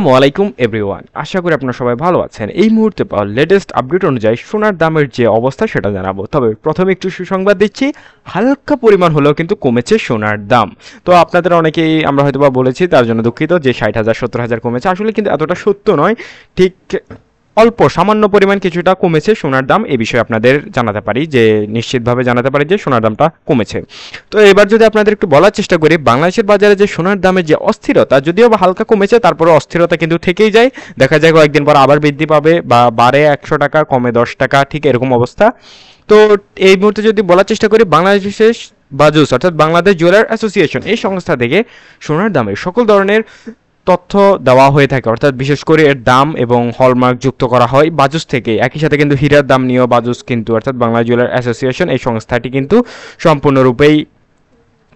আসসালামু আলাইকুম এভরিওয়ান, আশা করি আপনারা সবাই ভালো আছেন। এই মুহূর্তে পাওয়া লেটেস্ট আপডেট অনুযায়ী সোনার দামের যে অবস্থা সেটা জানাবো। তবে প্রথমে একটু সুসংবাদ দিচ্ছি, হালকা পরিমাণ হলেও কিন্তু কমেছে সোনার দাম। তো আপনাদের অনেকেই আমরা হয়তো বা বলেছি, তার জন্য দুঃখিত যে 60,000 70,000 কমেছে। আসলে কিন্তু এতটা সত্য নয়, ঠিক অল্প সামান্য পরিমাণ কিছুটা কমেছে সোনার দাম। এই বিষয়ে আপনাদের জানাতে পারি, যে নিশ্চিতভাবে জানাতে পারি যে সোনার দামটা কমেছে। তো এবার যদি আপনাদের একটু বলার চেষ্টা করি, বাংলাদেশের বাজারে যে সোনার দামের যে অস্থিরতা, যদিও বা হালকা কমেছে, তারপরে অস্থিরতা কিন্তু থেকেই যায়। দেখা যায় কয়েকদিন পর আবার বৃদ্ধি পাবে বা বাড়ে 100 টাকা, কমে 10 টাকা, ঠিক এরকম অবস্থা। তো এই মুহূর্তে যদি বলার চেষ্টা করি, বাংলাদেশের বাজুস অর্থাৎ বাংলাদেশ জুয়েলার অ্যাসোসিয়েশন এই সংস্থা থেকে সোনার দামে সকল ধরনের তথ্য দেওয়া হয়ে থাকে, অর্থাৎ বিশেষ করে এর দাম এবং হলমার্ক যুক্ত করা হয় বাজুস থেকে। একই সাথে কিন্তু হীরার দাম নিয়েও বাজুস কিন্তু, অর্থাৎ বাংলা জুয়েলার অ্যাসোসিয়েশন এই সংস্থাটি কিন্তু সম্পূর্ণরূপেই,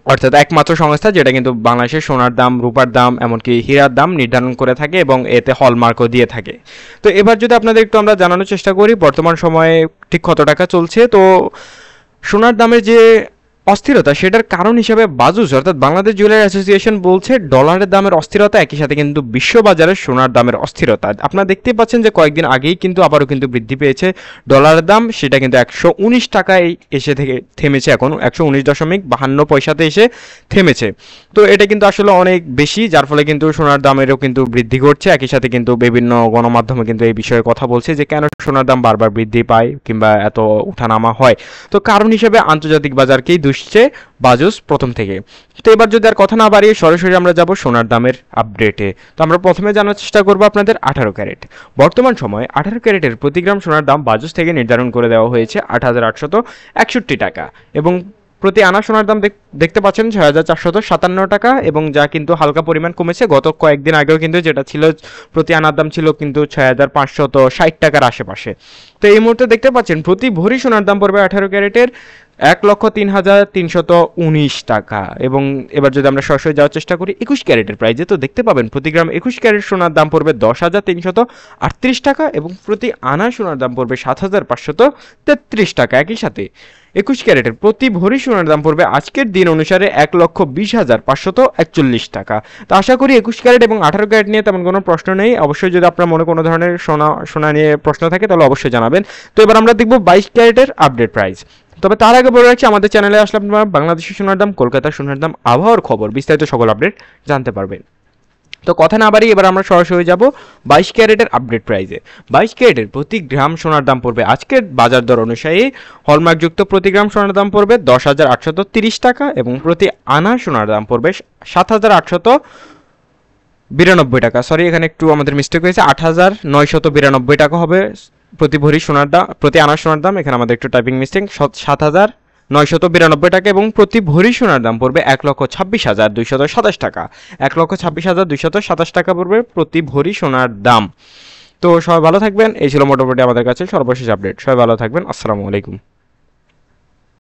অর্থাৎ একমাত্র সংস্থা যেটা কিন্তু বাংলাদেশের সোনার দাম, রূপার দাম, এমনকি হীরার দাম নির্ধারণ করে থাকে এবং এতে হলমার্কও দিয়ে থাকে। তো এবার যদি আপনাদের একটু আমরা জানানোর চেষ্টা করি বর্তমান সময়ে ঠিক কত টাকা চলছে। তো সোনার দামের যে অস্থিরতা, সেটার কারণ হিসেবে বাজুস অর্থাৎ বাংলাদেশ জুয়েলারি অ্যাসোসিয়েশন বলছে ডলারের দামের অস্থিরতা, একই সাথে কিন্তু বিশ্ববাজারে সোনার দামের অস্থিরতা। আপনারা দেখতেই পাচ্ছেন যে কয়েকদিন আগেই কিন্তু আবারও কিন্তু বৃদ্ধি পেয়েছে ডলারের দাম, সেটা কিন্তু 119 টাকায় এসে থেকে থেমেছে, এখন 119.52 এসে থেমেছে। তো এটা কিন্তু আসলে অনেক বেশি, যার ফলে কিন্তু সোনার দামেরও কিন্তু বৃদ্ধি ঘটছে। একই সাথে কিন্তু বিভিন্ন গণমাধ্যমে কিন্তু এই বিষয়ে কথা বলছে যে কেন সোনার দাম বারবার বৃদ্ধি পায় কিংবা এত ওঠানামা হয়। তো কারণ হিসেবে আন্তর্জাতিক বাজারকেই দুষছে বাজুস প্রথম থেকে। তো এবার যদি আর কথা না বাড়িয়ে সরাসরি আমরা যাব সোনার দামের আপডেটে। তো আমরা প্রথমে জানার চেষ্টা করবো আপনাদের 18 ক্যারেট। বর্তমান সময়ে 18 ক্যারেটের প্রতি গ্রাম সোনার দাম বাজুস থেকে নির্ধারণ করে দেওয়া হয়েছে 8,861 টাকা, এবং প্রতি আনা সোনার দাম দেখতে পাচ্ছেন 6,457 টাকা, এবং যা কিন্তু হালকা পরিমাণ কমেছে। গত কয়েকদিন আগেও কিন্তু যেটা ছিল প্রতি আনার দাম ছিল কিন্তু 6,560 টাকার আশেপাশে। তো এই মুহূর্তে দেখতে পাচ্ছেন প্রতি ভরি সোনার দাম পড়বে 18 ক্যারেটের 1,03,319 টাকা। এবং এবার যদি আমরা সরাসরি যাওয়ার চেষ্টা করি 21 ক্যারেটের প্রাইজে, তো দেখতে পাবেন প্রতি গ্রাম 21 ক্যারেট সোনার দাম পড়বে 10,338 টাকা, এবং প্রতি আনা সোনার দাম পড়বে 7,533 টাকা। একই সাথে 21 ক্যারেটের প্রতি ভরি সোনার দাম পড়বে আজকের দিন অনুসারে 1,20,541 টাকা। তো আশা করি 21 ক্যারেট এবং 18 ক্যারেট নিয়ে তেমন কোনো প্রশ্ন নেই। অবশ্যই যদি আপনার মনে কোনো ধরনের সোনা নিয়ে প্রশ্ন থাকে তাহলে অবশ্যই জানাবেন। তো এবার আমরা দেখব 22 ক্যারেটের আপডেট প্রাইস। তবে তার আগে বলে রাখছি, আমাদের চ্যানেলে আসলে আপনারা বাংলাদেশের সোনার দাম, কলকাতার সোনার দাম, আবহাওয়ার খবর, বিস্তারিত সকল আপডেট জানতে পারবেন। তো কথা না বাড়িয়ে এবার আমরা সরাসরি যাব 22 ক্যারেটের আপডেট প্রাইসে। 22 ক্যারেটের প্রতি গ্রাম সোনার দাম পড়বে আজকের বাজার দর অনুযায়ী হলমার্কযুক্ত প্রতি গ্রাম সোনার দাম পড়বে 10,830 টাকা, এবং প্রতি আনা সোনার দাম পড়বে 7,892 টাকা। সরি, এখানে একটু আমাদের মিস্টেক হয়েছে, 8,992 টাকা হবে প্রতি ভরি সোনার দাম, প্রতি আনা সোনার দাম। এখানে আমাদের একটু টাইপিং মিস্টেক, 7,992 টাকা, এবং প্রতি ভরি সোনার দাম পড়বে 1,26,227 টাকা। 1,26,227 টাকা পড়বে প্রতি ভরি সোনার দাম। তো সবাই ভালো থাকবেন। এই ছিল মোটামুটি আমাদের কাছে সর্বশেষ আপডেট। সবাই ভালো থাকবেন। আসসালামু আলাইকুম।